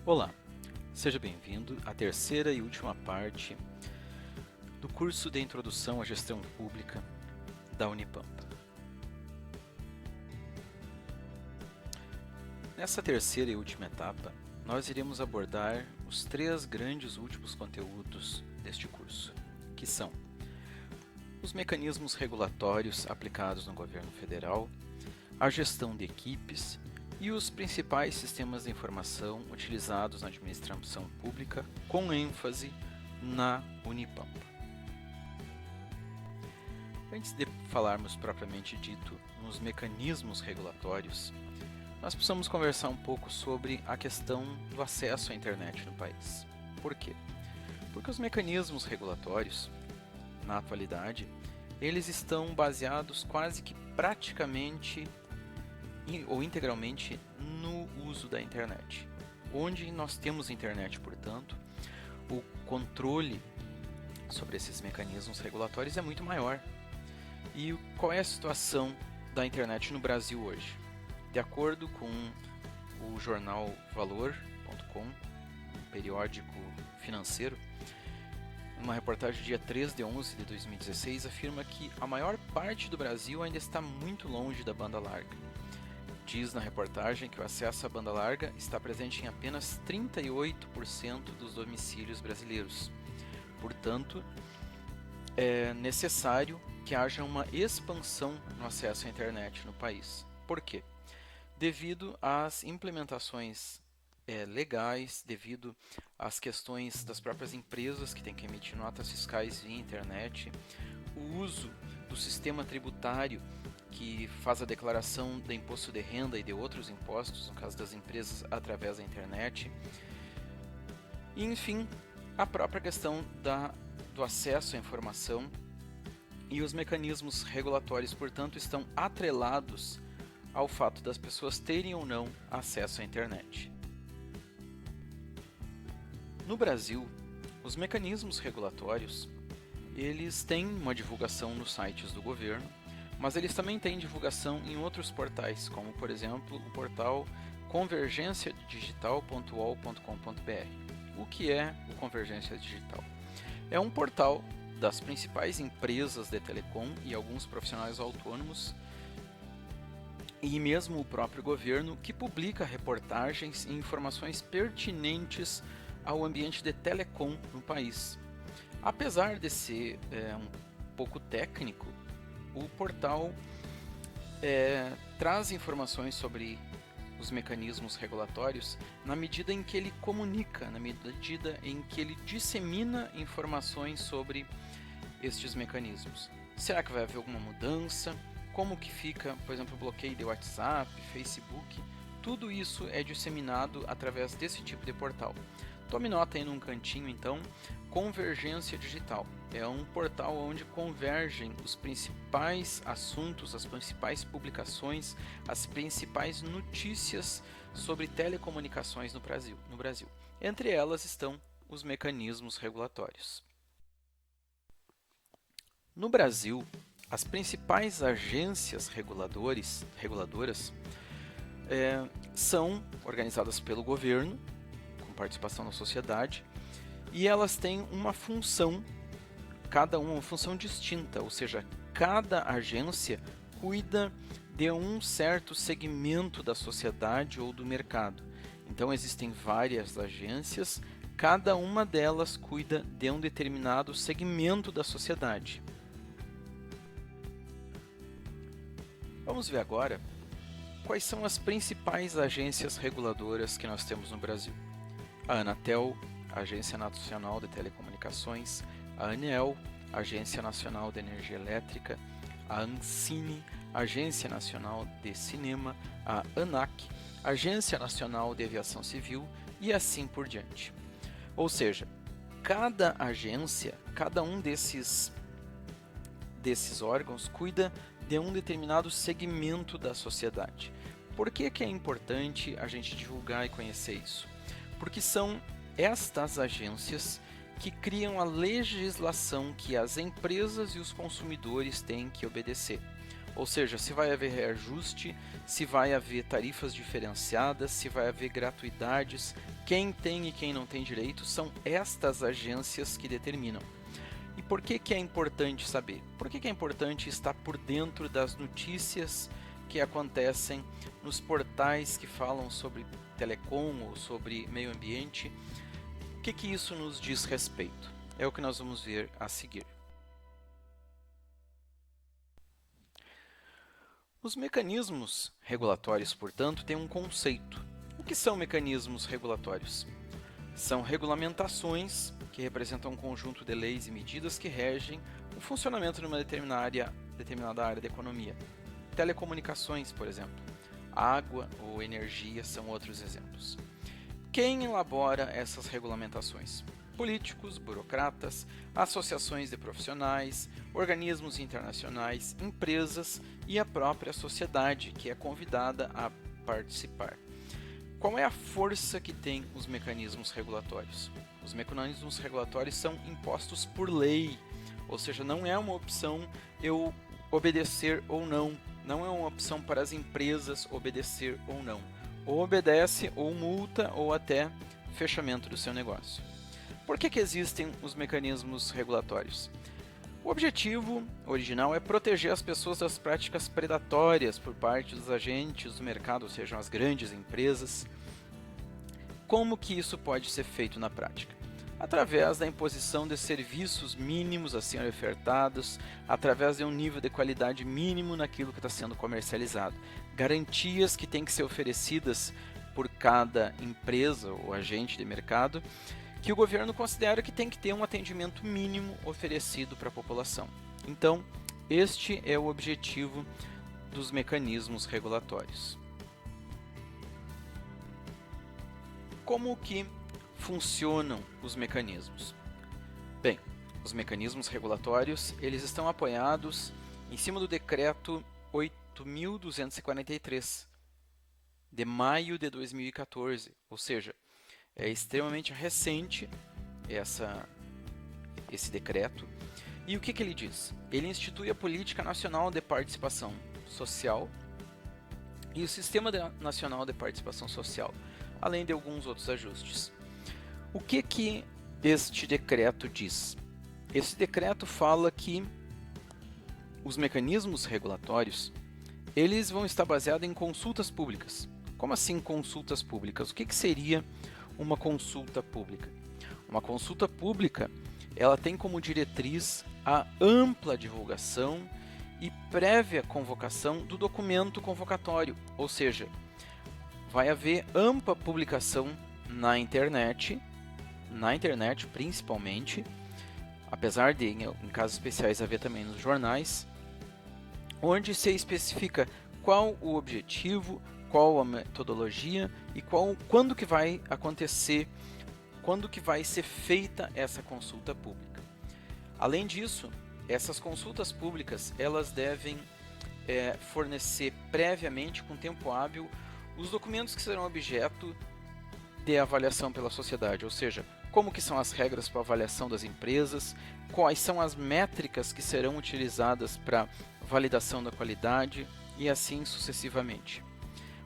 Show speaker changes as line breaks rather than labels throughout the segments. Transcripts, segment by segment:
Olá, seja bem-vindo à terceira e última parte do curso de Introdução à Gestão Pública da Unipampa. Nessa terceira e última etapa, nós iremos abordar os três grandes últimos conteúdos deste curso, que são os mecanismos regulatórios aplicados no governo federal, a gestão de equipes e os principais sistemas de informação utilizados na administração pública, com ênfase na Unipampa. Antes de falarmos propriamente dito nos mecanismos regulatórios, nós precisamos conversar um pouco sobre a questão do acesso à internet no país. Por quê? Porque os mecanismos regulatórios, na atualidade, eles estão baseados quase que praticamente ou integralmente no uso da internet. Onde nós temos internet, portanto, o controle sobre esses mecanismos regulatórios é muito maior. E qual é a situação da internet no Brasil hoje? De acordo com o jornal Valor.com, um periódico financeiro, uma reportagem dia 3 de 11 de 2016 afirma que a maior parte do Brasil ainda está muito longe da banda larga. Diz na reportagem que o acesso à banda larga está presente em apenas 38% dos domicílios brasileiros. Portanto, é necessário que haja uma expansão no acesso à internet no país. Por quê? Devido às implementações legais, devido às questões das próprias empresas que têm que emitir notas fiscais via internet, o uso do sistema tributário que faz a declaração do imposto de renda e de outros impostos, no caso das empresas, através da internet. E, enfim, a própria questão do acesso à informação e os mecanismos regulatórios, portanto, estão atrelados ao fato das pessoas terem ou não acesso à internet. No Brasil, os mecanismos regulatórios, eles têm uma divulgação nos sites do governo, mas eles também têm divulgação em outros portais, como por exemplo o portal convergenciadigital.uol.com.br. O que é o Convergência Digital? É um portal das principais empresas de telecom e alguns profissionais autônomos e mesmo o próprio governo que publica reportagens e informações pertinentes ao ambiente de telecom no país. Apesar de ser um pouco técnico, o portal traz informações sobre os mecanismos regulatórios na medida em que ele comunica, na medida em que ele dissemina informações sobre estes mecanismos. Será que vai haver alguma mudança? Como que fica, por exemplo, o bloqueio de WhatsApp, Facebook? Tudo isso é disseminado através desse tipo de portal. Tome nota aí num cantinho, então, Convergência Digital. É um portal onde convergem os principais assuntos, as principais publicações, as principais notícias sobre telecomunicações no Brasil. Entre elas estão os mecanismos regulatórios. No Brasil, as principais agências reguladoras são organizadas pelo governo, com participação da sociedade, e elas têm uma função, cada uma função distinta, ou seja, cada agência cuida de um certo segmento da sociedade ou do mercado. Então existem várias agências, cada uma delas cuida de um determinado segmento da sociedade. Vamos ver agora quais são as principais agências reguladoras que nós temos no Brasil. A Anatel, Agência Nacional de Telecomunicações, a ANEEL, Agência Nacional de Energia Elétrica, a Ancine, Agência Nacional de Cinema, a ANAC, Agência Nacional de Aviação Civil e assim por diante. Ou seja, cada agência, cada um desses órgãos cuida de um determinado segmento da sociedade. Por que é importante a gente divulgar e conhecer isso? Porque são estas agências que criam a legislação que as empresas e os consumidores têm que obedecer. Ou seja, se vai haver reajuste, se vai haver tarifas diferenciadas, se vai haver gratuidades, quem tem e quem não tem direito, são estas agências que determinam. E por que é importante saber? Por que é importante estar por dentro das notícias que acontecem nos portais que falam sobre telecom ou sobre meio ambiente? O que isso nos diz respeito? É o que nós vamos ver a seguir. Os mecanismos regulatórios, portanto, têm um conceito. O que são mecanismos regulatórios? São regulamentações que representam um conjunto de leis e medidas que regem o funcionamento de uma determinada área da economia. Telecomunicações, por exemplo. Água ou energia são outros exemplos. Quem elabora essas regulamentações? Políticos, burocratas, associações de profissionais, organismos internacionais, empresas e a própria sociedade, que é convidada a participar. Qual é a força que tem os mecanismos regulatórios? Os mecanismos regulatórios são impostos por lei, ou seja, não é uma opção eu obedecer ou não, não é uma opção para as empresas obedecer ou não. Ou obedece, ou multa, ou até fechamento do seu negócio. Por que existem os mecanismos regulatórios? O objetivo original é proteger as pessoas das práticas predatórias por parte dos agentes do mercado, ou seja, as grandes empresas. Como que isso pode ser feito na prática? Através da imposição de serviços mínimos a serem ofertados, através de um nível de qualidade mínimo naquilo que está sendo comercializado. Garantias que têm que ser oferecidas por cada empresa ou agente de mercado, que o governo considera que tem que ter um atendimento mínimo oferecido para a população. Então, este é o objetivo dos mecanismos regulatórios. Como que funcionam os mecanismos? Bem, os mecanismos regulatórios, eles estão apoiados em cima do decreto 8.243 de maio de 2014, ou seja, é extremamente recente esse decreto. E o que ele diz? Ele institui a Política Nacional de Participação Social e o Sistema Nacional de Participação Social, além de alguns outros ajustes. O que este decreto diz? Esse decreto fala que os mecanismos regulatórios, eles vão estar baseados em consultas públicas. Como assim consultas públicas? O que seria uma consulta pública? Uma consulta pública, ela tem como diretriz a ampla divulgação e prévia convocação do documento convocatório, ou seja, vai haver ampla publicação na internet principalmente, apesar de, em casos especiais, haver também nos jornais, onde se especifica qual o objetivo, qual a metodologia e quando que vai acontecer, quando que vai ser feita essa consulta pública. Além disso, essas consultas públicas, elas devem fornecer previamente, com tempo hábil, os documentos que serão objeto de avaliação pela sociedade, ou seja, como que são as regras para avaliação das empresas, quais são as métricas que serão utilizadas para validação da qualidade e assim sucessivamente.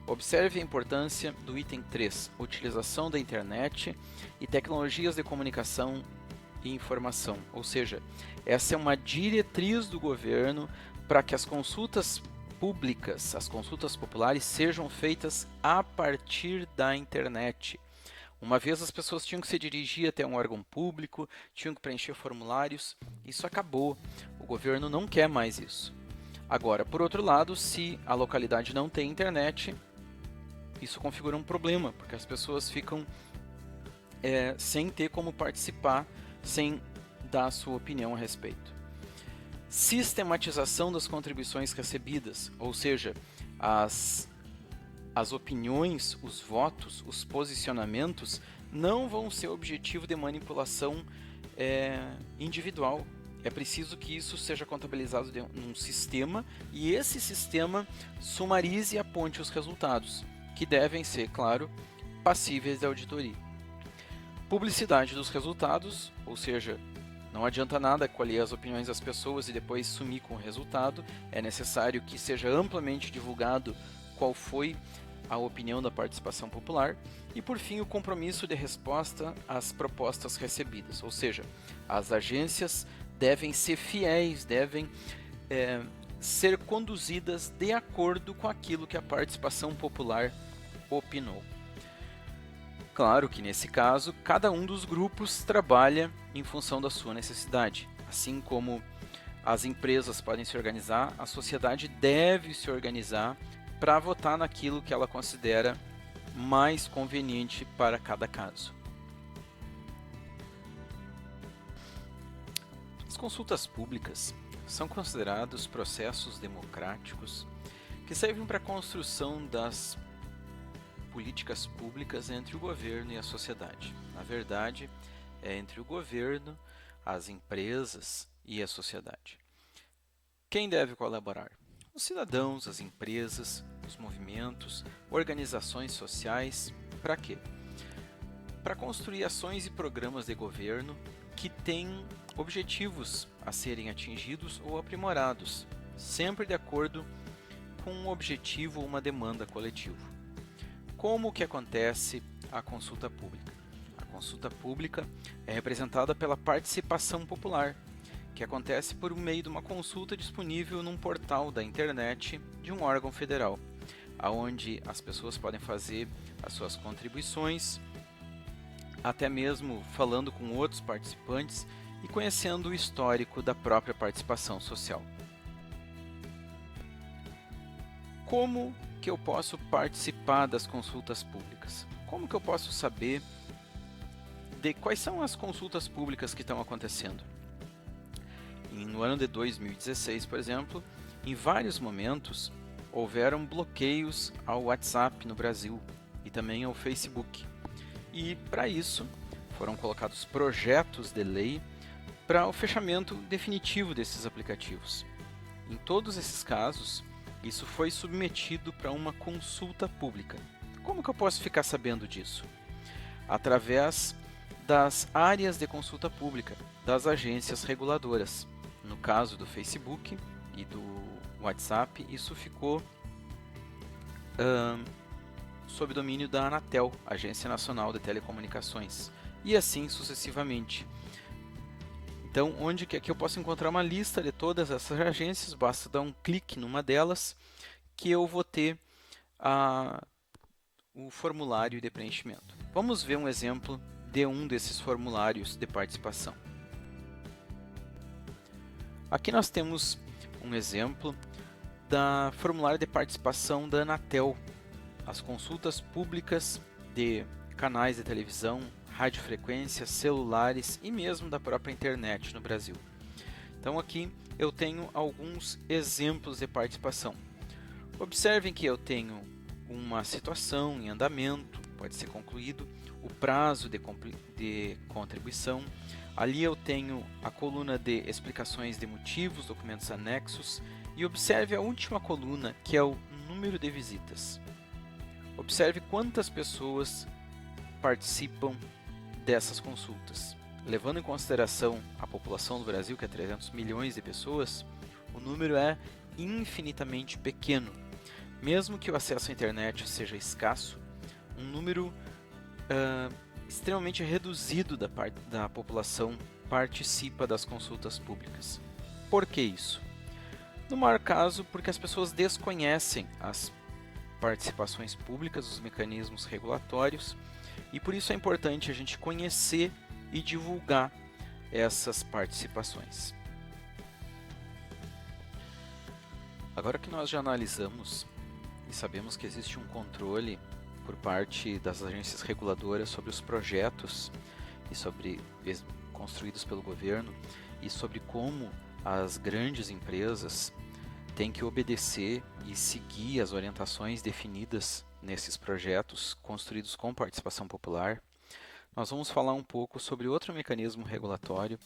Observe a importância do item 3, utilização da internet e tecnologias de comunicação e informação, ou seja, essa é uma diretriz do governo para que as consultas públicas, as consultas populares sejam feitas a partir da internet. Uma vez as pessoas tinham que se dirigir até um órgão público, tinham que preencher formulários, isso acabou, o governo não quer mais isso. Agora, por outro lado, se a localidade não tem internet, isso configura um problema, porque as pessoas ficam sem ter como participar, sem dar a sua opinião a respeito. Sistematização das contribuições recebidas, ou seja, as opiniões, os votos, os posicionamentos não vão ser objetivo de manipulação individual. É preciso que isso seja contabilizado num sistema e esse sistema sumarize e aponte os resultados, que devem ser, claro, passíveis de auditoria. Publicidade dos resultados, ou seja, Não adianta nada colher as opiniões das pessoas e depois sumir com o resultado. É necessário que seja amplamente divulgado qual foi a opinião da participação popular. E por fim, o compromisso de resposta às propostas recebidas, ou seja, as agências devem ser fiéis, devem ser conduzidas de acordo com aquilo que a participação popular opinou. Claro que nesse caso, cada um dos grupos trabalha em função da sua necessidade. Assim como as empresas podem se organizar, a sociedade deve se organizar para votar naquilo que ela considera mais conveniente para cada caso. As consultas públicas são considerados processos democráticos que servem para a construção das políticas públicas entre o governo e a sociedade. Na verdade, é entre o governo, as empresas e a sociedade. Quem deve colaborar? Os cidadãos, as empresas, os movimentos, organizações sociais. Para quê? Para construir ações e programas de governo que têm objetivos a serem atingidos ou aprimorados, sempre de acordo com um objetivo ou uma demanda coletiva. Como que acontece a consulta pública? A consulta pública é representada pela participação popular, que acontece por meio de uma consulta disponível num portal da internet de um órgão federal, onde as pessoas podem fazer as suas contribuições, até mesmo falando com outros participantes e conhecendo o histórico da própria participação social. Como que eu posso participar das consultas públicas? Como que eu posso saber de quais são as consultas públicas que estão acontecendo? No ano de 2016, por exemplo, em vários momentos houveram bloqueios ao WhatsApp no Brasil e também ao Facebook. E para isso foram colocados projetos de lei para o fechamento definitivo desses aplicativos. Em todos esses casos, isso foi submetido para uma consulta pública. Como que eu posso ficar sabendo disso? Através das áreas de consulta pública, das agências reguladoras. No caso do Facebook e do WhatsApp, isso ficou sob domínio da Anatel, Agência Nacional de Telecomunicações, e assim sucessivamente. Então, onde que aqui eu posso encontrar uma lista de todas essas agências, basta dar um clique numa delas que eu vou ter o formulário de preenchimento. Vamos ver um exemplo de um desses formulários de participação. Aqui nós temos um exemplo da formulário de participação da Anatel, as consultas públicas de canais de televisão, radiofrequências, celulares e mesmo da própria internet no Brasil. Então aqui eu tenho alguns exemplos de participação. Observem que eu tenho uma situação em andamento, pode ser concluído, o prazo de contribuição. Ali eu tenho a coluna de explicações de motivos, documentos anexos, e observe a última coluna, que é o número de visitas. Observe quantas pessoas participam dessas consultas. Levando em consideração a população do Brasil, que é 300 milhões de pessoas, o número é infinitamente pequeno. Mesmo que o acesso à internet seja escasso, um número extremamente reduzido da população participa das consultas públicas. Por que isso? No maior caso, porque as pessoas desconhecem as participações públicas, os mecanismos regulatórios, e por isso é importante a gente conhecer e divulgar essas participações. Agora que nós já analisamos e sabemos que existe um controle por parte das agências reguladoras sobre os projetos construídos pelo governo e sobre como as grandes empresas têm que obedecer e seguir as orientações definidas nesses projetos construídos com participação popular, nós vamos falar um pouco sobre outro mecanismo regulatório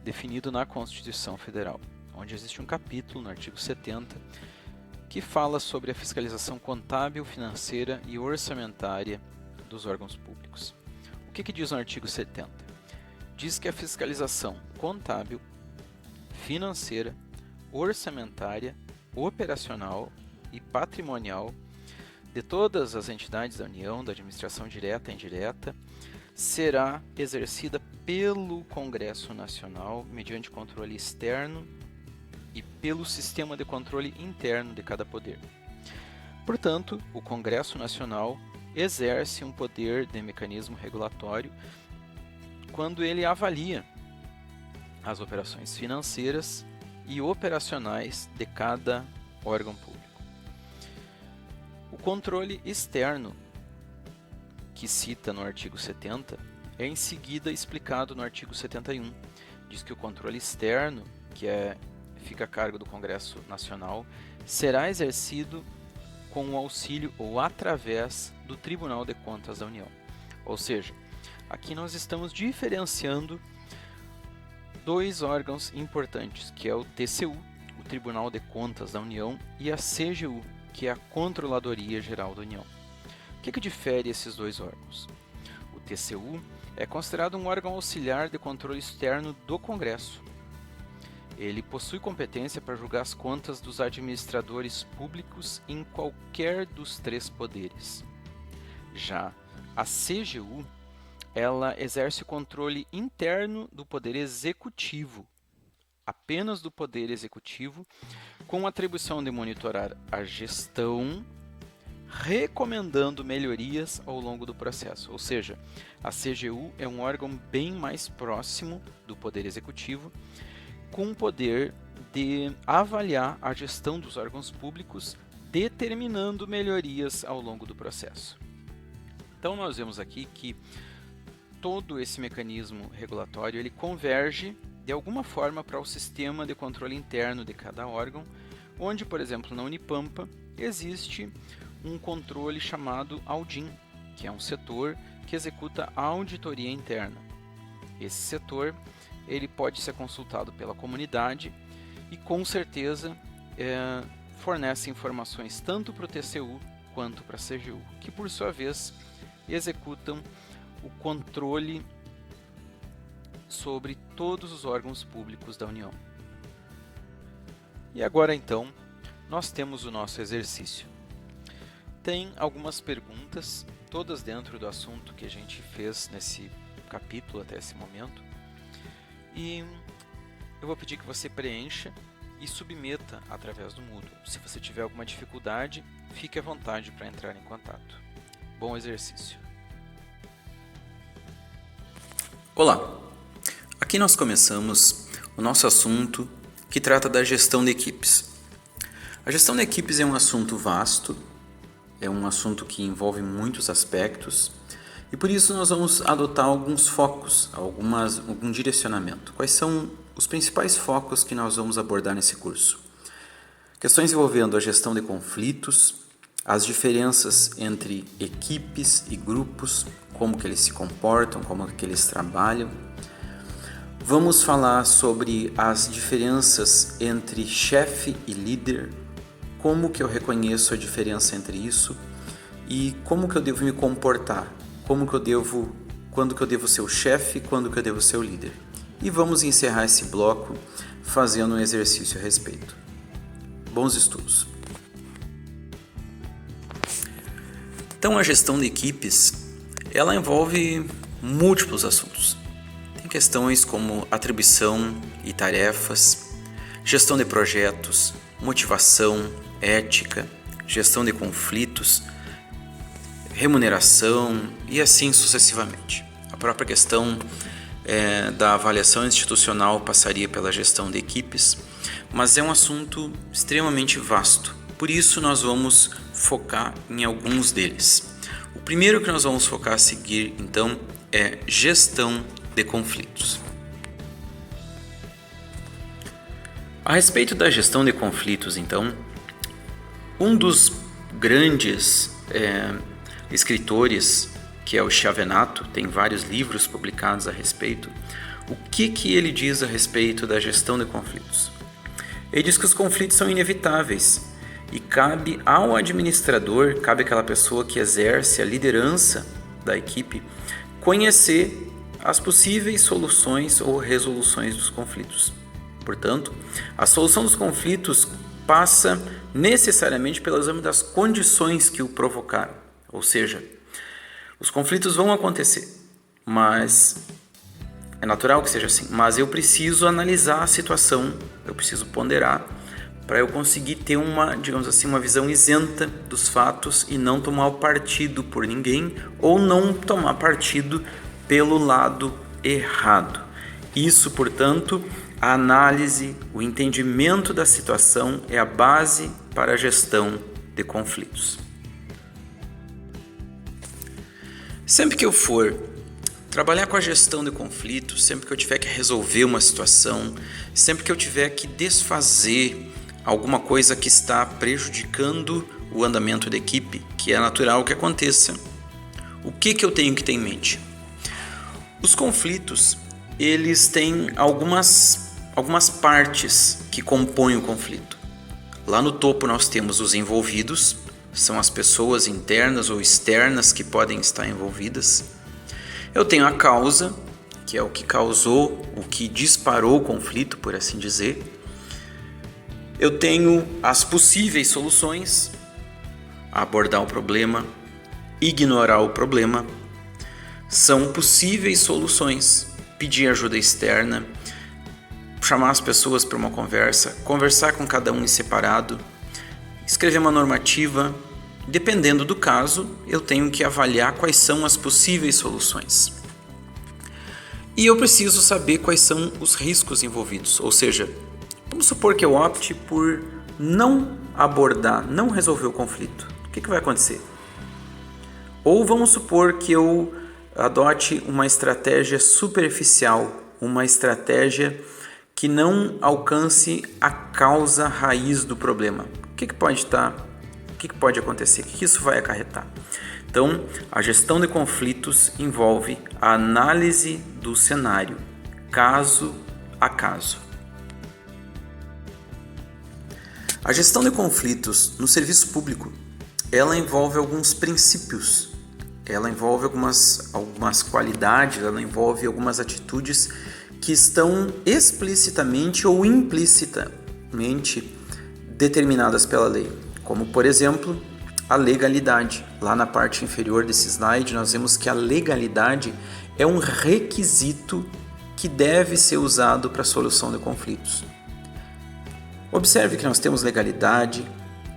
definido na Constituição Federal, onde existe um capítulo no artigo 70 que fala sobre a fiscalização contábil, financeira e orçamentária dos órgãos públicos. O que diz no artigo 70? diz que a fiscalização contábil, financeira, orçamentária, operacional e patrimonial de todas as entidades da União, da administração direta e indireta, será exercida pelo Congresso Nacional mediante controle externo e pelo sistema de controle interno de cada poder. Portanto, o Congresso Nacional exerce um poder de mecanismo regulatório quando ele avalia as operações financeiras e operacionais de cada órgão público. O controle externo, que cita no artigo 70, é em seguida explicado no artigo 71. Diz que o controle externo, fica a cargo do Congresso Nacional, será exercido com o auxílio ou através do Tribunal de Contas da União. Ou seja, aqui nós estamos diferenciando dois órgãos importantes, que é o TCU, o Tribunal de Contas da União, e a CGU, que é a Controladoria Geral da União. O que difere esses dois órgãos? O TCU é considerado um órgão auxiliar de controle externo do Congresso. Ele possui competência para julgar as contas dos administradores públicos em qualquer dos três poderes. Já a CGU, ela exerce o controle interno do Poder Executivo, apenas do Poder Executivo, com a atribuição de monitorar a gestão, recomendando melhorias ao longo do processo. Ou seja, a CGU é um órgão bem mais próximo do Poder Executivo, com o poder de avaliar a gestão dos órgãos públicos, determinando melhorias ao longo do processo. Então nós vemos aqui que todo esse mecanismo regulatório ele converge de alguma forma para o sistema de controle interno de cada órgão, onde, por exemplo, na Unipampa existe um controle chamado Audim, que é um setor que executa a auditoria interna. Esse setor ele pode ser consultado pela comunidade e com certeza fornece informações tanto para o TCU quanto para a CGU, que por sua vez executam o controle sobre todos os órgãos públicos da União. E agora então, nós temos o nosso exercício. Tem algumas perguntas, todas dentro do assunto que a gente fez nesse capítulo até esse momento. E eu vou pedir que você preencha e submeta através do Moodle. Se você tiver alguma dificuldade, fique à vontade para entrar em contato. Bom exercício!
Olá! Aqui nós começamos o nosso assunto que trata da gestão de equipes. A gestão de equipes é um assunto vasto, é um assunto que envolve muitos aspectos e por isso nós vamos adotar alguns focos, algum direcionamento. Quais são os principais focos que nós vamos abordar nesse curso? Questões envolvendo a gestão de conflitos, as diferenças entre equipes e grupos, como que eles se comportam, como que eles trabalham. Vamos falar sobre as diferenças entre chefe e líder, como que eu reconheço a diferença entre isso e como que eu devo me comportar, quando que eu devo ser o chefe, quando que eu devo ser o líder. E vamos encerrar esse bloco fazendo um exercício a respeito. Bons estudos! Então a gestão de equipes, ela envolve múltiplos assuntos. Tem questões como atribuição e tarefas, gestão de projetos, motivação, ética, gestão de conflitos, remuneração e assim sucessivamente. A própria questão da avaliação institucional passaria pela gestão de equipes, mas é um assunto extremamente vasto. Por isso nós vamos focar em alguns deles. O primeiro que nós vamos focar a seguir, então, é gestão de conflitos. A respeito da gestão de conflitos, então, um dos grandes escritores, que é o Chiavenato, tem vários livros publicados a respeito. O que ele diz a respeito da gestão de conflitos? Ele diz que os conflitos são inevitáveis e cabe ao administrador, cabe àquela pessoa que exerce a liderança da equipe, conhecer as possíveis soluções ou resoluções dos conflitos. Portanto, a solução dos conflitos passa necessariamente pelo exame das condições que o provocaram. Ou seja, os conflitos vão acontecer, mas é natural que seja assim. Mas eu preciso analisar a situação, eu preciso ponderar para eu conseguir ter uma, digamos assim, uma visão isenta dos fatos e não tomar partido por ninguém ou não tomar partido pelo lado errado. Isso, portanto, a análise, o entendimento da situação é a base para a gestão de conflitos. Sempre que eu for trabalhar com a gestão de conflitos, sempre que eu tiver que resolver uma situação, sempre que eu tiver que desfazer alguma coisa que está prejudicando o andamento da equipe, que é natural que aconteça, o que eu tenho que ter em mente? Os conflitos, eles têm algumas partes que compõem o conflito. Lá no topo nós temos os envolvidos, são as pessoas internas ou externas que podem estar envolvidas. Eu tenho a causa, que é o que causou, o que disparou o conflito, por assim dizer. Eu tenho as possíveis soluções, abordar o problema, ignorar o problema. São possíveis soluções, pedir ajuda externa, chamar as pessoas para uma conversa, conversar com cada um em separado, escrever uma normativa. Dependendo do caso, eu tenho que avaliar quais são as possíveis soluções. E eu preciso saber quais são os riscos envolvidos, ou seja, vamos supor que eu opte por não abordar, não resolver o conflito. O que vai acontecer? Ou vamos supor que eu adote uma estratégia superficial, uma estratégia que não alcance a causa raiz do problema. O que pode acontecer? O que isso vai acarretar? Então, a gestão de conflitos envolve a análise do cenário, caso a caso. A gestão de conflitos no serviço público, ela envolve alguns princípios, ela envolve algumas qualidades, ela envolve algumas atitudes que estão explicitamente ou implicitamente determinadas pela lei, como, por exemplo, a legalidade. Lá na parte inferior desse slide, nós vemos que a legalidade é um requisito que deve ser usado para a solução de conflitos. Observe que nós temos legalidade,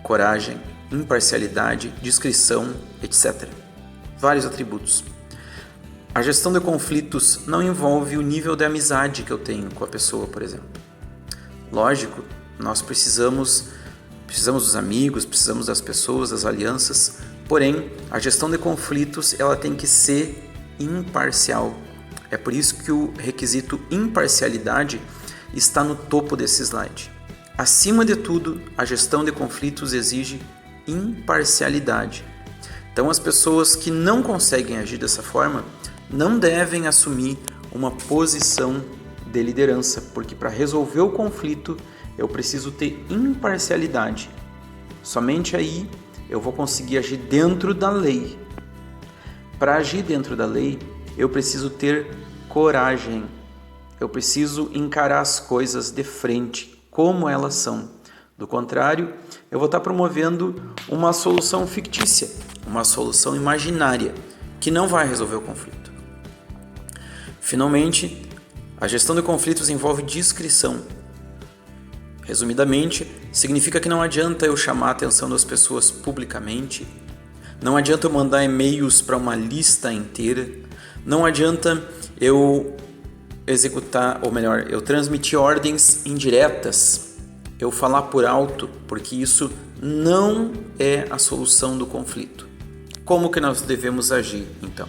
coragem, imparcialidade, discrição, etc. Vários atributos. A gestão de conflitos não envolve o nível de amizade que eu tenho com a pessoa, por exemplo. Lógico, nós precisamos dos amigos, precisamos das pessoas, das alianças, porém, a gestão de conflitos ela tem que ser imparcial. É por isso que o requisito imparcialidade está no topo desse slide. Acima de tudo, a gestão de conflitos exige imparcialidade. Então, as pessoas que não conseguem agir dessa forma não devem assumir uma posição de liderança, porque para resolver o conflito eu preciso ter imparcialidade. Somente aí eu vou conseguir agir dentro da lei. Para agir dentro da lei, eu preciso ter coragem. Eu preciso encarar as coisas de frente, como elas são. Do contrário, eu vou estar promovendo uma solução fictícia, uma solução imaginária, que não vai resolver o conflito. Finalmente, a gestão de conflitos envolve discrição. Resumidamente, significa que não adianta eu chamar a atenção das pessoas publicamente, não adianta eu mandar e-mails para uma lista inteira, não adianta eu eu transmitir ordens indiretas, eu falar por alto, porque isso não é a solução do conflito. Como que nós devemos agir, então?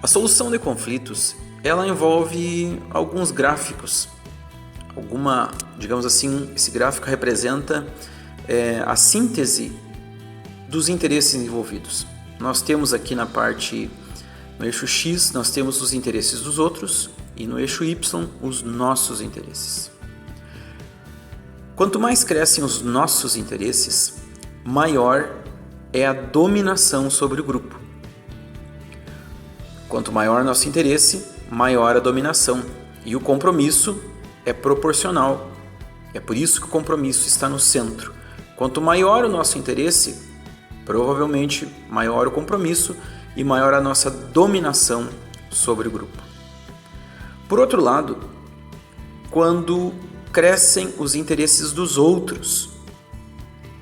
A solução de conflitos, ela envolve alguns gráficos. Digamos assim, esse gráfico representa a síntese dos interesses envolvidos. Nós temos aqui no eixo X, nós temos os interesses dos outros e no eixo Y, os nossos interesses. Quanto mais crescem os nossos interesses, maior é a dominação sobre o grupo. Quanto maior nosso interesse, maior a dominação. E o compromisso é proporcional. É por isso que o compromisso está no centro. Quanto maior o nosso interesse, provavelmente maior o compromisso e maior a nossa dominação sobre o grupo. Por outro lado, quando crescem os interesses dos outros,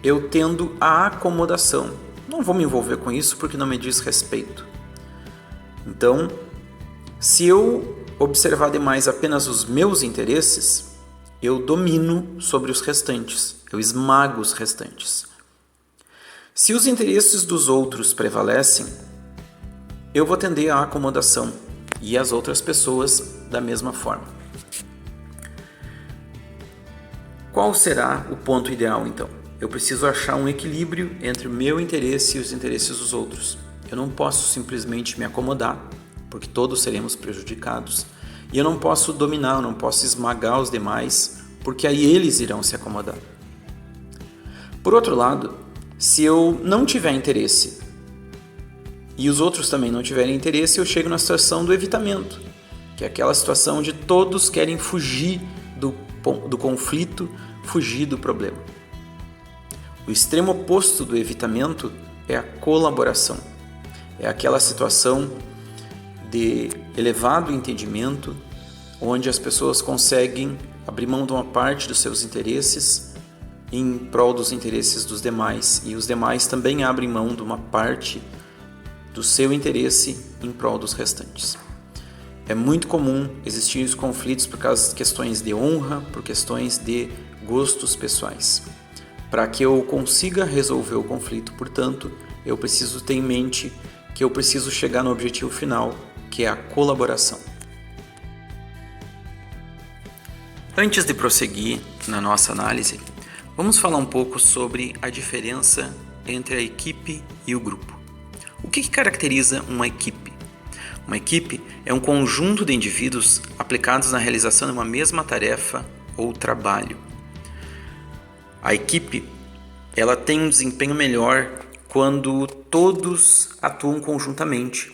eu tendo à acomodação. Não vou me envolver com isso porque não me diz respeito. Então, se eu observar demais apenas os meus interesses, eu domino sobre os restantes, eu esmago os restantes. Se os interesses dos outros prevalecem, eu vou tender à acomodação e as outras pessoas da mesma forma. Qual será o ponto ideal então? Eu preciso achar um equilíbrio entre o meu interesse e os interesses dos outros. Eu não posso simplesmente me acomodar, porque todos seremos prejudicados. E eu não posso dominar, eu não posso esmagar os demais, porque aí eles irão se acomodar. Por outro lado, se eu não tiver interesse e os outros também não tiverem interesse, eu chego na situação do evitamento, que é aquela situação onde todos querem fugir do conflito, fugir do problema. O extremo oposto do evitamento é a colaboração. É aquela situação de elevado entendimento, onde as pessoas conseguem abrir mão de uma parte dos seus interesses em prol dos interesses dos demais, e os demais também abrem mão de uma parte do seu interesse em prol dos restantes. É muito comum existirem os conflitos por causa de questões de honra, por questões de gostos pessoais. Para que eu consiga resolver o conflito, portanto, eu preciso ter em mente que eu preciso chegar no objetivo final, que é a colaboração. Antes de prosseguir na nossa análise, vamos falar um pouco sobre a diferença entre a equipe e o grupo. O que caracteriza uma equipe? Uma equipe é um conjunto de indivíduos aplicados na realização de uma mesma tarefa ou trabalho. A equipe, ela tem um desempenho melhor quando todos atuam conjuntamente.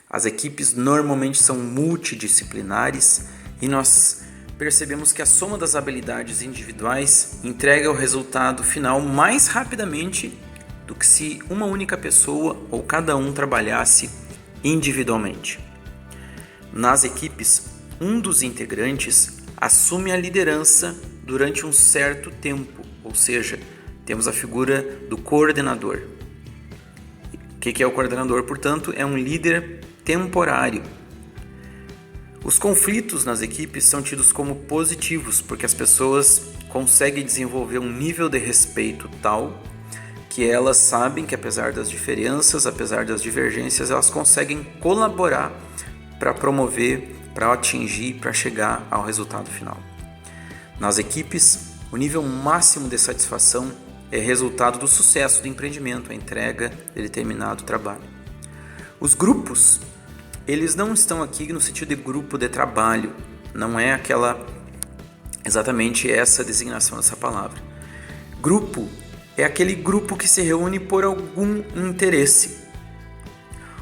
As equipes normalmente são multidisciplinares e nós percebemos que a soma das habilidades individuais entrega o resultado final mais rapidamente do que se uma única pessoa ou cada um trabalhasse individualmente. Nas equipes, um dos integrantes assume a liderança durante um certo tempo, ou seja, temos a figura do coordenador. O que é o coordenador? Portanto, é um líder temporário. Os conflitos nas equipes são tidos como positivos, porque as pessoas conseguem desenvolver um nível de respeito tal que elas sabem que apesar das diferenças, apesar das divergências, elas conseguem colaborar para promover, para atingir, para chegar ao resultado final. Nas equipes, o nível máximo de satisfação é resultado do sucesso do empreendimento, a entrega de determinado trabalho. Os grupos, eles não estão aqui no sentido de grupo de trabalho, não é exatamente essa designação dessa palavra. Grupo é aquele grupo que se reúne por algum interesse.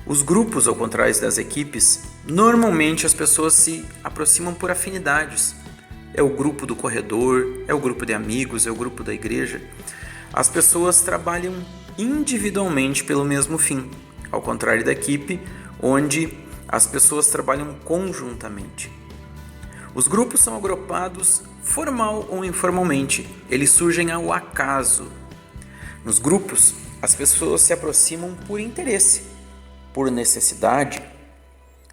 Os grupos, ao contrário das equipes, normalmente as pessoas se aproximam por afinidades. É o grupo do corredor, é o grupo de amigos, é o grupo da igreja. As pessoas trabalham individualmente pelo mesmo fim, ao contrário da equipe, onde as pessoas trabalham conjuntamente. Os grupos são agrupados formal ou informalmente, eles surgem ao acaso. Nos grupos, as pessoas se aproximam por interesse, por necessidade,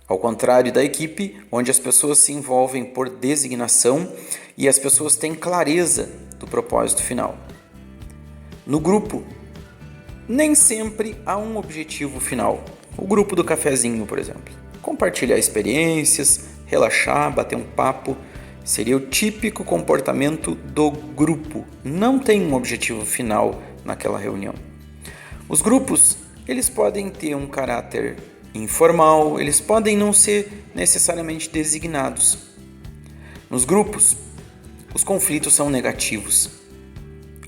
ao contrário da equipe, onde as pessoas se envolvem por designação e as pessoas têm clareza do propósito final. No grupo, nem sempre há um objetivo final. O grupo do cafezinho, por exemplo. Compartilhar experiências, relaxar, bater um papo, seria o típico comportamento do grupo. Não tem um objetivo final naquela reunião. Os grupos, eles podem ter um caráter informal, eles podem não ser necessariamente designados. Nos grupos, os conflitos são negativos.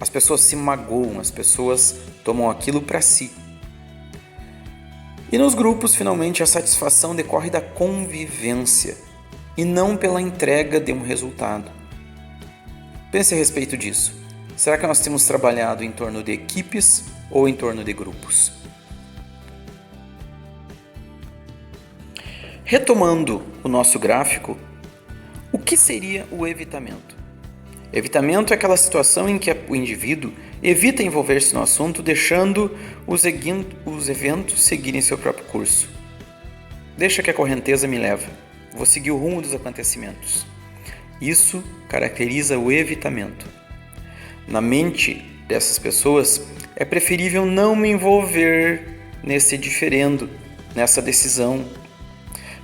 As pessoas se magoam, as pessoas tomam aquilo para si. E nos grupos, finalmente, a satisfação decorre da convivência e não pela entrega de um resultado. Pense a respeito disso. Será que nós temos trabalhado em torno de equipes ou em torno de grupos? Retomando o nosso gráfico, o que seria o evitamento? Evitamento é aquela situação em que o indivíduo evita envolver-se no assunto, deixando os eventos seguirem seu próprio curso. Deixa que a correnteza me leve. Vou seguir o rumo dos acontecimentos. Isso caracteriza o evitamento. Na mente dessas pessoas, é preferível não me envolver nesse diferendo, nessa decisão.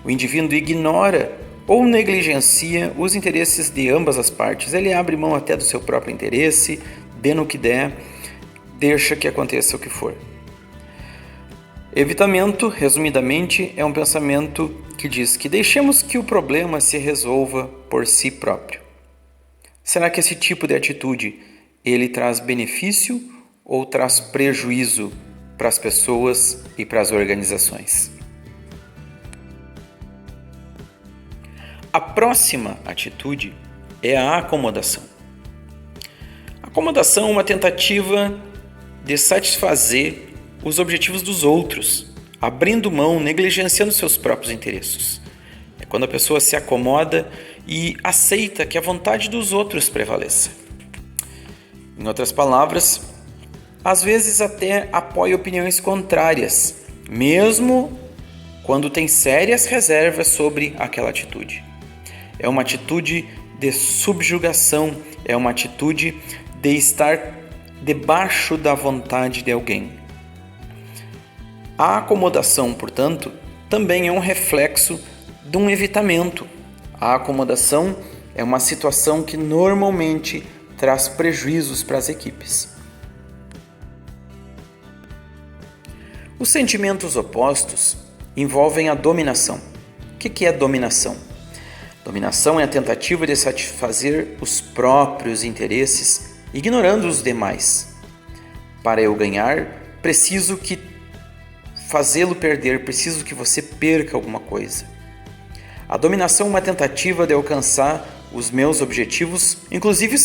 O indivíduo ignora ou negligencia os interesses de ambas as partes. Ele abre mão até do seu próprio interesse, dê no que der, deixa que aconteça o que for. Evitamento, resumidamente, é um pensamento que diz que deixemos que o problema se resolva por si próprio. Será que esse tipo de atitude ele traz benefício ou traz prejuízo para as pessoas e para as organizações? A próxima atitude é a acomodação. A acomodação é uma tentativa de satisfazer os objetivos dos outros, abrindo mão, negligenciando seus próprios interesses. É quando a pessoa se acomoda e aceita que a vontade dos outros prevaleça. Em outras palavras, às vezes até apoia opiniões contrárias, mesmo quando tem sérias reservas sobre aquela atitude. É uma atitude de subjugação, é uma atitude de estar debaixo da vontade de alguém. A acomodação, portanto, também é um reflexo de um evitamento. A acomodação é uma situação que normalmente traz prejuízos para as equipes. Os sentimentos opostos envolvem a dominação. O que é dominação? Dominação é a tentativa de satisfazer os próprios interesses, ignorando os demais. Para eu ganhar, preciso que fazê-lo perder, preciso que você perca alguma coisa. A dominação é uma tentativa de alcançar os meus objetivos, inclusive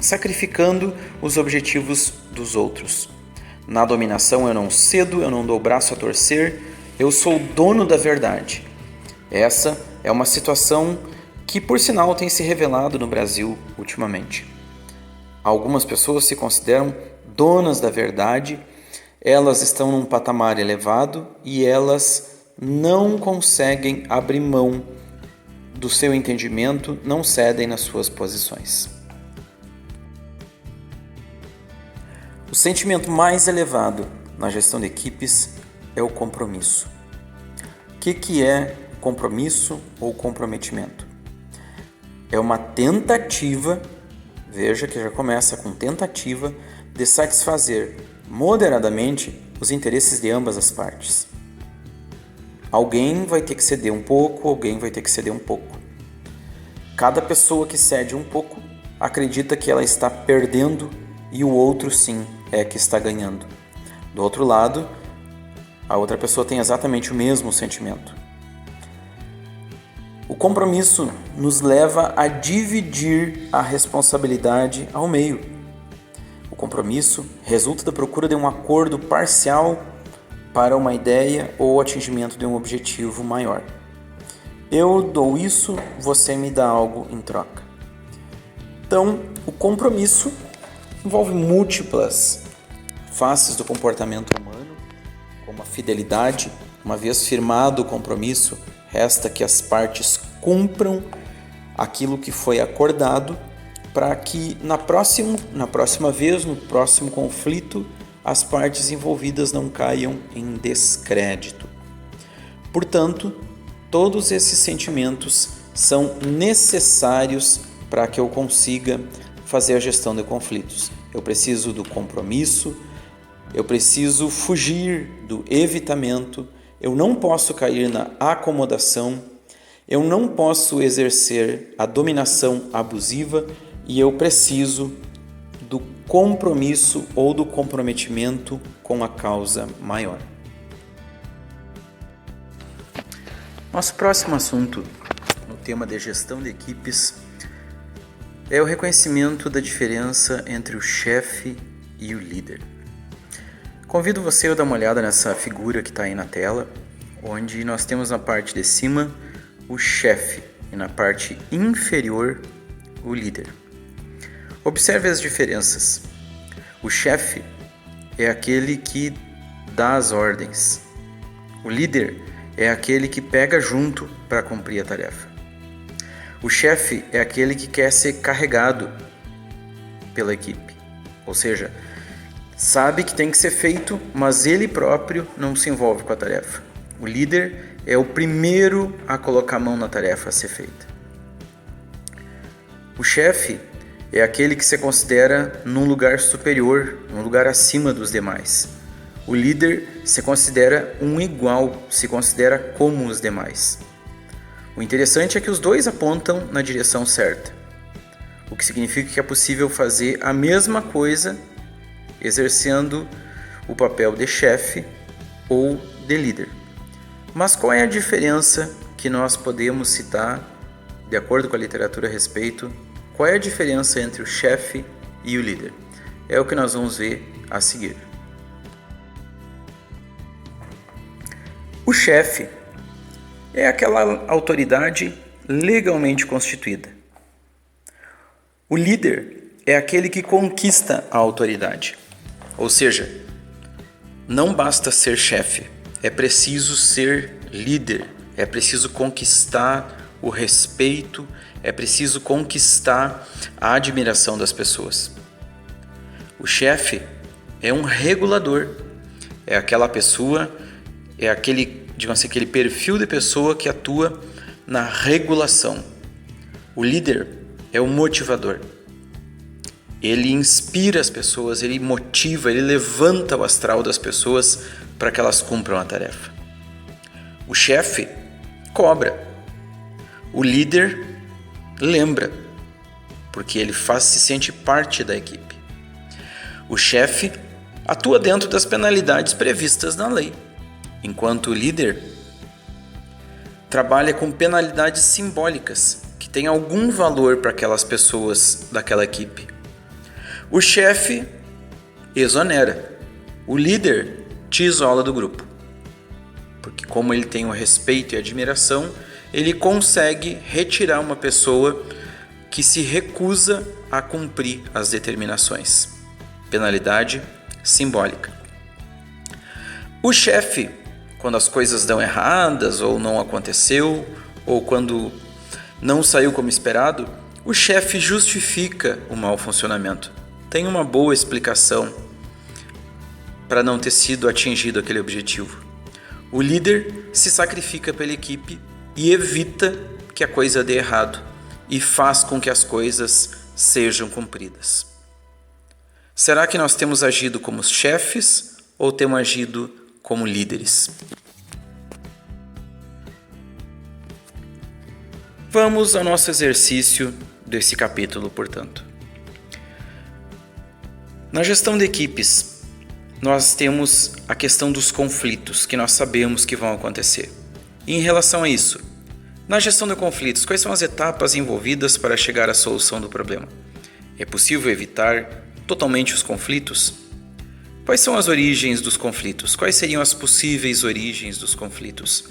sacrificando os objetivos dos outros. Na dominação eu não cedo, eu não dou o braço a torcer, eu sou o dono da verdade. Essa é uma situação que, por sinal, tem se revelado no Brasil ultimamente. Algumas pessoas se consideram donas da verdade, elas estão num patamar elevado e elas não conseguem abrir mão do seu entendimento, não cedem nas suas posições. O sentimento mais elevado na gestão de equipes é o compromisso. O que é compromisso ou comprometimento? É uma tentativa, veja que já começa com tentativa, de satisfazer moderadamente os interesses de ambas as partes. Alguém vai ter que ceder um pouco, alguém vai ter que ceder um pouco. Cada pessoa que cede um pouco acredita que ela está perdendo e o outro sim é que está ganhando. Do outro lado, a outra pessoa tem exatamente o mesmo sentimento. O compromisso nos leva a dividir a responsabilidade ao meio. O compromisso resulta da procura de um acordo parcial para uma ideia ou atingimento de um objetivo maior. Eu dou isso, você me dá algo em troca. Então, o compromisso envolve múltiplas faces do comportamento humano, como a fidelidade. Uma vez firmado o compromisso, resta que as partes cumpram aquilo que foi acordado para que na próxima vez, no próximo conflito, as partes envolvidas não caiam em descrédito. Portanto, todos esses sentimentos são necessários para que eu consiga fazer a gestão de conflitos. Eu preciso do compromisso, eu preciso fugir do evitamento, eu não posso cair na acomodação, eu não posso exercer a dominação abusiva e eu preciso do compromisso ou do comprometimento com a causa maior. Nosso próximo assunto no tema de gestão de equipes é o reconhecimento da diferença entre o chefe e o líder. Convido você a dar uma olhada nessa figura que está aí na tela, onde nós temos na parte de cima o chefe e na parte inferior o líder. Observe as diferenças. O chefe é aquele que dá as ordens. O líder é aquele que pega junto para cumprir a tarefa. O chefe é aquele que quer ser carregado pela equipe, ou seja, sabe que tem que ser feito, mas ele próprio não se envolve com a tarefa. O líder é o primeiro a colocar a mão na tarefa a ser feita. O chefe é aquele que se considera num lugar superior, num lugar acima dos demais. O líder se considera um igual, se considera como os demais. O interessante é que os dois apontam na direção certa, o que significa que é possível fazer a mesma coisa exercendo o papel de chefe ou de líder. Mas qual é a diferença que nós podemos citar, de acordo com a literatura a respeito, qual é a diferença entre o chefe e o líder? É o que nós vamos ver a seguir. O chefe é aquela autoridade legalmente constituída. O líder é aquele que conquista a autoridade. Ou seja, não basta ser chefe, é preciso ser líder, é preciso conquistar o respeito, é preciso conquistar a admiração das pessoas. O chefe é um regulador, é aquela pessoa, é aquele, digamos assim, aquele perfil de pessoa que atua na regulação. O líder é o motivador. Ele inspira as pessoas, ele motiva, ele levanta o astral das pessoas para que elas cumpram a tarefa. O chefe cobra. O líder lembra, porque ele se sente parte da equipe. O chefe atua dentro das penalidades previstas na lei, enquanto o líder trabalha com penalidades simbólicas que têm algum valor para aquelas pessoas daquela equipe. O chefe exonera, o líder te isola do grupo, porque como ele tem o respeito e admiração, ele consegue retirar uma pessoa que se recusa a cumprir as determinações. Penalidade simbólica. O chefe, quando as coisas dão erradas ou não aconteceu, ou quando não saiu como esperado, o chefe justifica o mau funcionamento. Tem uma boa explicação para não ter sido atingido aquele objetivo. O líder se sacrifica pela equipe e evita que a coisa dê errado e faz com que as coisas sejam cumpridas. Será que nós temos agido como chefes ou temos agido como líderes? Vamos ao nosso exercício desse capítulo, portanto. Na gestão de equipes, nós temos a questão dos conflitos, que nós sabemos que vão acontecer. E em relação a isso, na gestão de conflitos, quais são as etapas envolvidas para chegar à solução do problema? É possível evitar totalmente os conflitos? Quais são as origens dos conflitos? Quais seriam as possíveis origens dos conflitos?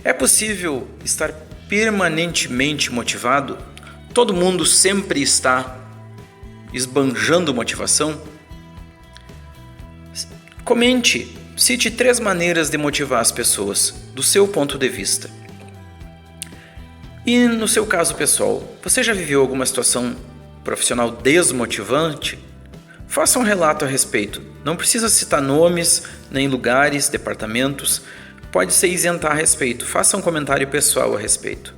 É possível estar permanentemente motivado? Todo mundo sempre está esbanjando motivação? Comente, cite 3 maneiras de motivar as pessoas, do seu ponto de vista. E no seu caso pessoal, você já viveu alguma situação profissional desmotivante? Faça um relato a respeito. Não precisa citar nomes, nem lugares, departamentos. Pode ser isentar a respeito. Faça um comentário pessoal a respeito.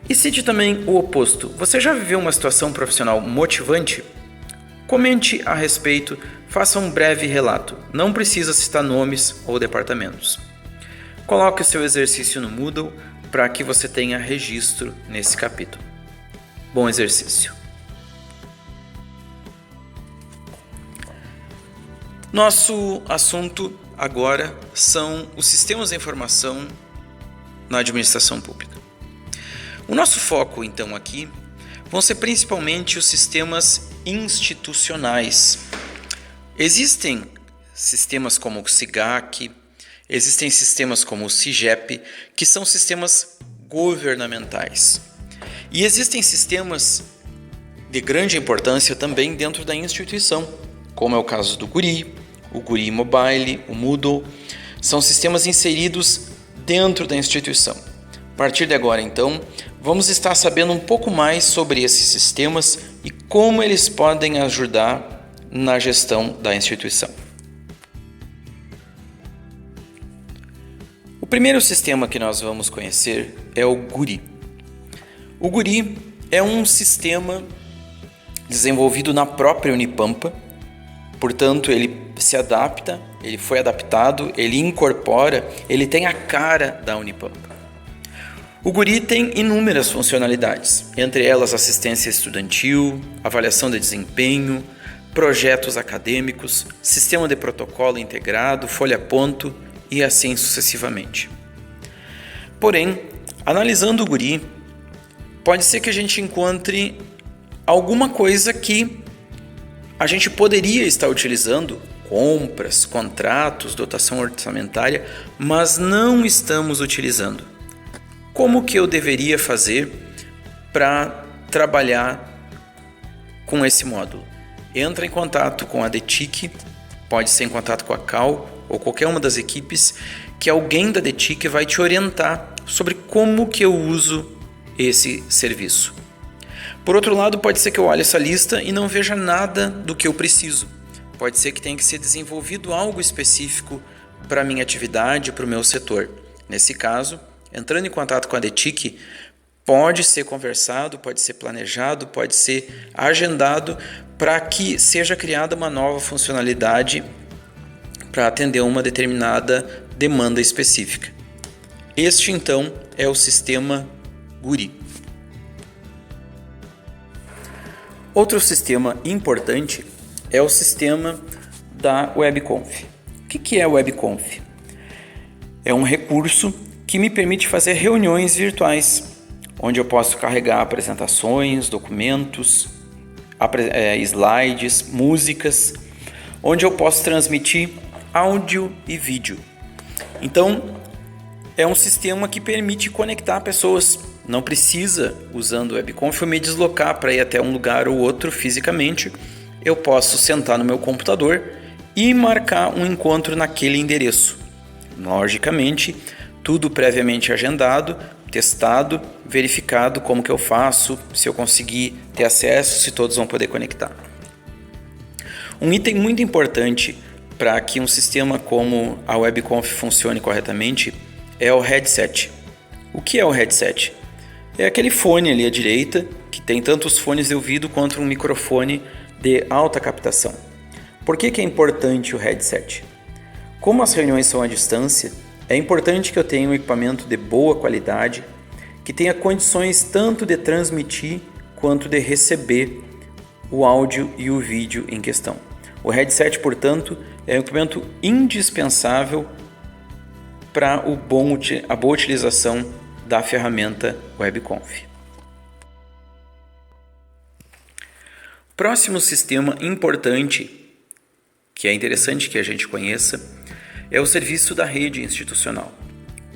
E cite também o oposto. Você já viveu uma situação profissional motivante? Comente a respeito, faça um breve relato. Não precisa citar nomes ou departamentos. Coloque o seu exercício no Moodle para que você tenha registro nesse capítulo. Bom exercício! Nosso assunto agora são os sistemas de informação na administração pública. O nosso foco, então, aqui vão ser principalmente os sistemas institucionais. Existem sistemas como o SIGAC, existem sistemas como o SIGEP, que são sistemas governamentais. E existem sistemas de grande importância também dentro da instituição, como é o caso do Guri, o Guri Mobile, o Moodle. São sistemas inseridos dentro da instituição. A partir de agora, então, vamos estar sabendo um pouco mais sobre esses sistemas e como eles podem ajudar na gestão da instituição. O primeiro sistema que nós vamos conhecer é o Guri. O Guri é um sistema desenvolvido na própria Unipampa, portanto ele se adapta, ele foi adaptado, ele incorpora, ele tem a cara da Unipampa. O Guri tem inúmeras funcionalidades, entre elas assistência estudantil, avaliação de desempenho, projetos acadêmicos, sistema de protocolo integrado, folha-ponto e assim sucessivamente. Porém, analisando o Guri, pode ser que a gente encontre alguma coisa que a gente poderia estar utilizando, compras, contratos, dotação orçamentária, mas não estamos utilizando. Como que eu deveria fazer para trabalhar com esse módulo? Entra em contato com a DETIC, pode ser em contato com a CAL ou qualquer uma das equipes, que alguém da DETIC vai te orientar sobre como que eu uso esse serviço. Por outro lado, pode ser que eu olhe essa lista e não veja nada do que eu preciso. Pode ser que tenha que ser desenvolvido algo específico para a minha atividade, para o meu setor. Nesse caso, entrando em contato com a DETIC, pode ser conversado, pode ser planejado, pode ser agendado para que seja criada uma nova funcionalidade para atender uma determinada demanda específica. Este, então, é o sistema Guri. Outro sistema importante é o sistema da WebConf. O que é a WebConf? É um recurso que me permite fazer reuniões virtuais, onde eu posso carregar apresentações, documentos, slides, músicas, onde eu posso transmitir áudio e vídeo. Então, é um sistema que permite conectar pessoas. Não precisa, usando o WebConf, eu me deslocar para ir até um lugar ou outro fisicamente. Eu posso sentar no meu computador e marcar um encontro naquele endereço. Logicamente, tudo previamente agendado, testado, verificado como que eu faço, se eu conseguir ter acesso, se todos vão poder conectar. Um item muito importante para que um sistema como a WebConf funcione corretamente é o headset. O que é o headset? É aquele fone ali à direita, que tem tanto os fones de ouvido quanto um microfone de alta captação. Por que é importante o headset? Como as reuniões são à distância, é importante que eu tenha um equipamento de boa qualidade, que tenha condições tanto de transmitir quanto de receber o áudio e o vídeo em questão. O headset, portanto, é um equipamento indispensável para a boa utilização da ferramenta WebConf. Próximo sistema importante, que é interessante que a gente conheça, é o serviço da rede institucional.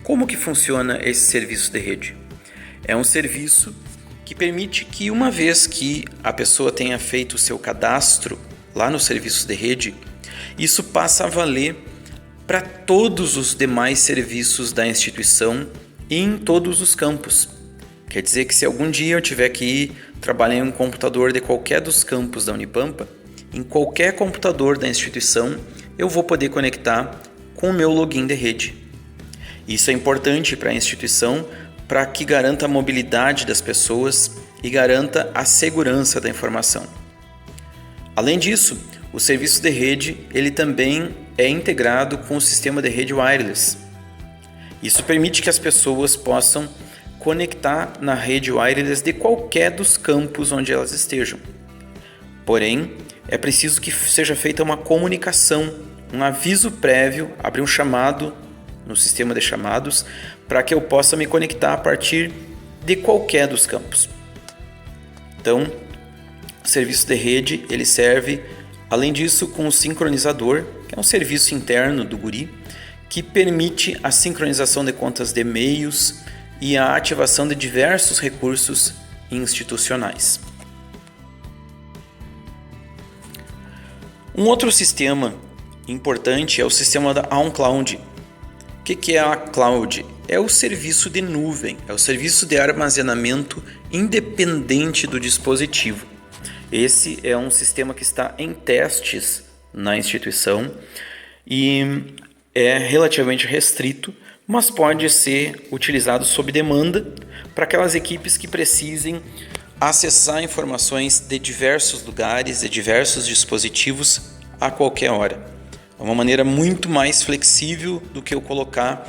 Como que funciona esse serviço de rede? É um serviço que permite que, uma vez que a pessoa tenha feito o seu cadastro lá no serviço de rede, isso passa a valer para todos os demais serviços da instituição e em todos os campos. Quer dizer que se algum dia eu tiver que ir trabalhar em um computador de qualquer dos campos da Unipampa, em qualquer computador da instituição, eu vou poder conectar com o meu login de rede. Isso é importante para a instituição para que garanta a mobilidade das pessoas e garanta a segurança da informação. Além disso, o serviço de rede ele também é integrado com o sistema de rede wireless. Isso permite que as pessoas possam conectar na rede wireless de qualquer dos campos onde elas estejam. Porém, é preciso que seja feita uma comunicação, um aviso prévio, abrir um chamado no sistema de chamados para que eu possa me conectar a partir de qualquer dos campos. Então, o serviço de rede ele serve, além disso, com o sincronizador, que é um serviço interno do Guri, que permite a sincronização de contas de e-mails e a ativação de diversos recursos institucionais. Um outro sistema importante é o sistema da OnCloud. O que é a cloud? É o serviço de nuvem, é o serviço de armazenamento independente do dispositivo. Esse é um sistema que está em testes na instituição e é relativamente restrito, mas pode ser utilizado sob demanda para aquelas equipes que precisem acessar informações de diversos lugares, de diversos dispositivos a qualquer hora. É uma maneira muito mais flexível do que eu colocar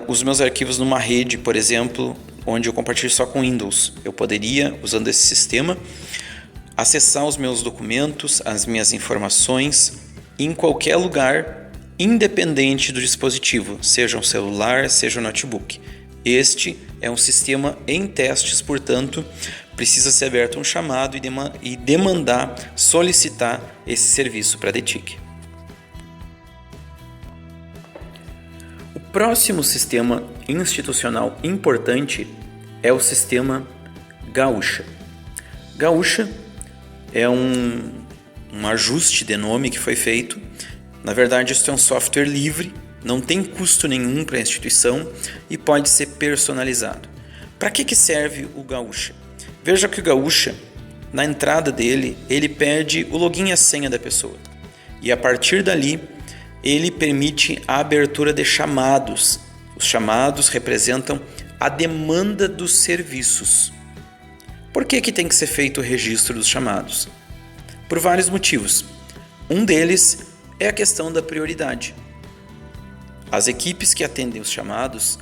os meus arquivos numa rede, por exemplo, onde eu compartilho só com Windows. Eu poderia, usando esse sistema, acessar os meus documentos, as minhas informações em qualquer lugar, independente do dispositivo, seja um celular, seja um notebook. Este é um sistema em testes, portanto, precisa ser aberto um chamado e demandar, solicitar esse serviço para a DTIC. O próximo sistema institucional importante é o sistema Gaúcha. Gaúcha é um ajuste de nome que foi feito. Na verdade, isso é um software livre, não tem custo nenhum para a instituição e pode ser personalizado. Para que serve o Gaúcha? Veja que o Gaúcha, na entrada dele, ele pede o login e a senha da pessoa. E a partir dali, ele permite a abertura de chamados. Os chamados representam a demanda dos serviços. Por que tem que ser feito o registro dos chamados? Por vários motivos. Um deles é a questão da prioridade. As equipes que atendem os chamados,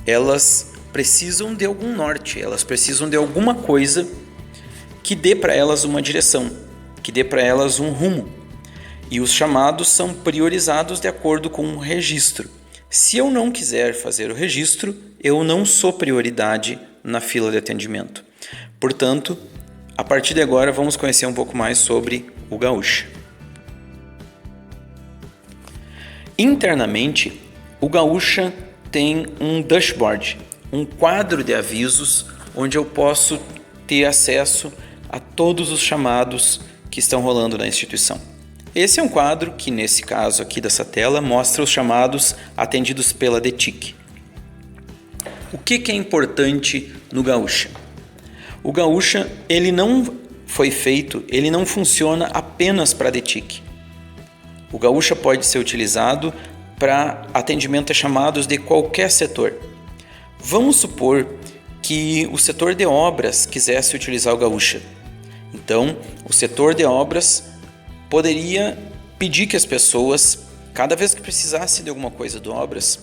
elas precisam de algum norte, elas precisam de alguma coisa que dê para elas uma direção, que dê para elas um rumo. E os chamados são priorizados de acordo com o registro. Se eu não quiser fazer o registro, eu não sou prioridade na fila de atendimento. Portanto, a partir de agora vamos conhecer um pouco mais sobre o Gaúcha. Internamente, o Gaúcha tem um dashboard, um quadro de avisos onde eu posso ter acesso a todos os chamados que estão rolando na instituição. Esse é um quadro que, nesse caso aqui dessa tela, mostra os chamados atendidos pela DTIC. O que é importante no Gaúcha? O Gaúcha, ele não foi feito, ele não funciona apenas para a DTIC. O Gaúcha pode ser utilizado para atendimento a chamados de qualquer setor. Vamos supor que o setor de obras quisesse utilizar o Gaúcha. Então, o setor de obras poderia pedir que as pessoas, cada vez que precisassem de alguma coisa de obras,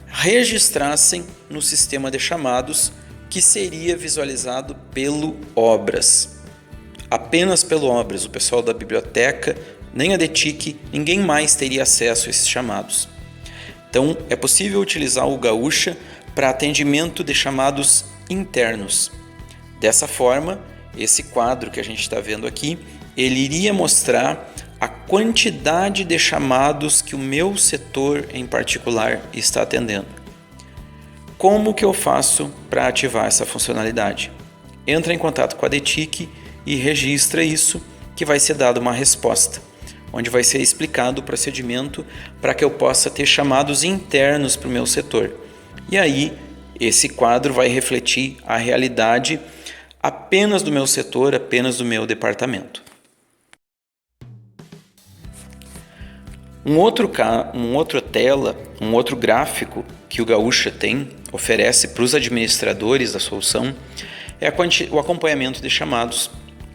registrassem no sistema de chamados que seria visualizado pelo Obras. Apenas pelo Obras, o pessoal da biblioteca, nem a DTIC, ninguém mais teria acesso a esses chamados. Então, é possível utilizar o Gaúcha para atendimento de chamados internos. Dessa forma, esse quadro que a gente está vendo aqui, ele iria mostrar a quantidade de chamados que o meu setor em particular está atendendo. Como que eu faço para ativar essa funcionalidade? Entra em contato com a DTIC e registra isso, que vai ser dada uma resposta, onde vai ser explicado o procedimento para que eu possa ter chamados internos para o meu setor. E aí, esse quadro vai refletir a realidade apenas do meu setor, apenas do meu departamento. Um outro gráfico que o Gaúcha oferece para os administradores da solução é o acompanhamento de chamados,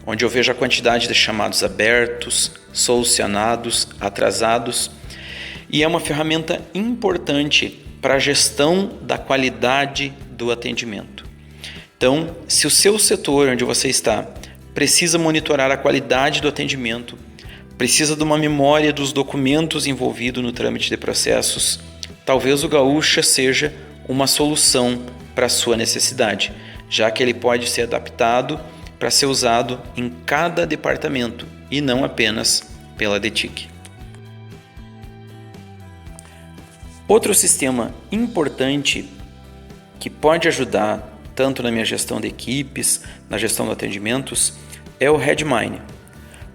onde eu vejo a quantidade de chamados abertos, solucionados, atrasados, e é uma ferramenta importante para a gestão da qualidade do atendimento. Então, se o seu setor onde você está precisa monitorar a qualidade do atendimento, precisa de uma memória dos documentos envolvidos no trâmite de processos, talvez o Gaúcha seja uma solução para a sua necessidade, já que ele pode ser adaptado para ser usado em cada departamento e não apenas pela DTIC. Outro sistema importante que pode ajudar tanto na minha gestão de equipes, na gestão de atendimentos, é o Redmine.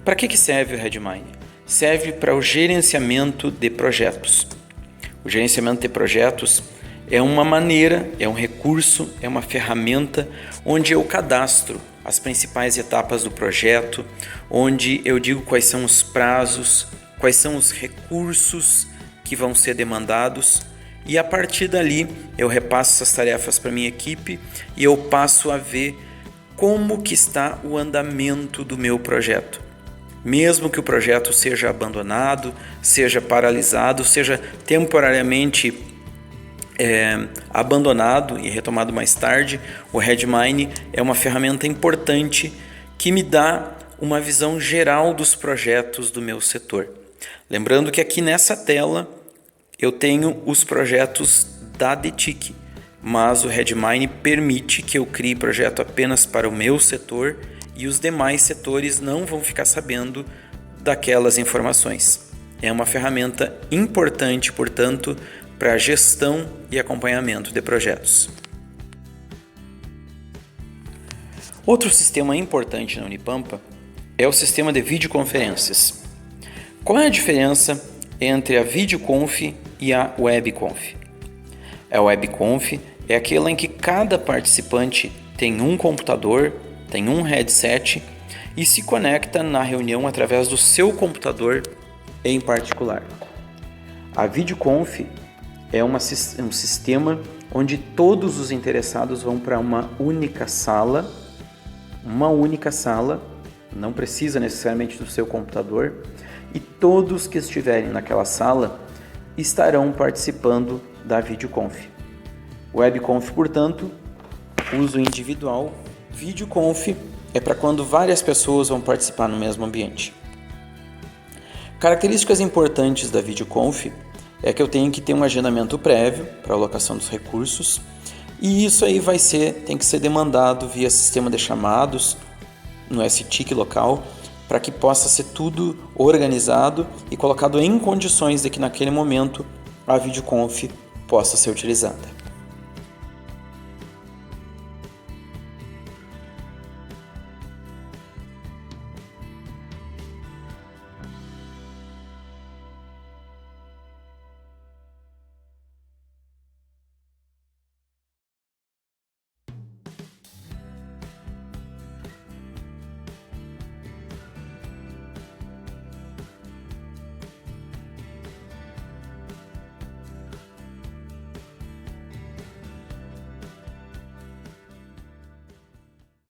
Para que serve o Redmine? Serve para o gerenciamento de projetos. O gerenciamento de projetos é uma maneira, é um recurso, é uma ferramenta onde eu cadastro as principais etapas do projeto, onde eu digo quais são os prazos, quais são os recursos que vão ser demandados, e a partir dali eu repasso essas tarefas para minha equipe e eu passo a ver como que está o andamento do meu projeto. Mesmo que o projeto seja abandonado, seja paralisado, seja temporariamente abandonado e retomado mais tarde, o Redmine é uma ferramenta importante que me dá uma visão geral dos projetos do meu setor. Lembrando que aqui nessa tela eu tenho os projetos da DTIC, mas o Redmine permite que eu crie projeto apenas para o meu setor e os demais setores não vão ficar sabendo daquelas informações. É uma ferramenta importante, portanto, para a gestão e acompanhamento de projetos. Outro sistema importante na Unipampa é o sistema de videoconferências. Qual é a diferença entre a videoconf e a webconf? A webconf é aquela em que cada participante tem um computador, tem um headset e se conecta na reunião através do seu computador em particular. A videoconf é um sistema onde todos os interessados vão para uma única sala, não precisa necessariamente do seu computador, e todos que estiverem naquela sala estarão participando da videoconf. Webconf, portanto, uso individual. Videoconf é para quando várias pessoas vão participar no mesmo ambiente. Características importantes da videoconf é que eu tenho que ter um agendamento prévio para a alocação dos recursos, e isso aí tem que ser demandado via sistema de chamados no STIC local, para que possa ser tudo organizado e colocado em condições de que naquele momento a videoconf possa ser utilizada.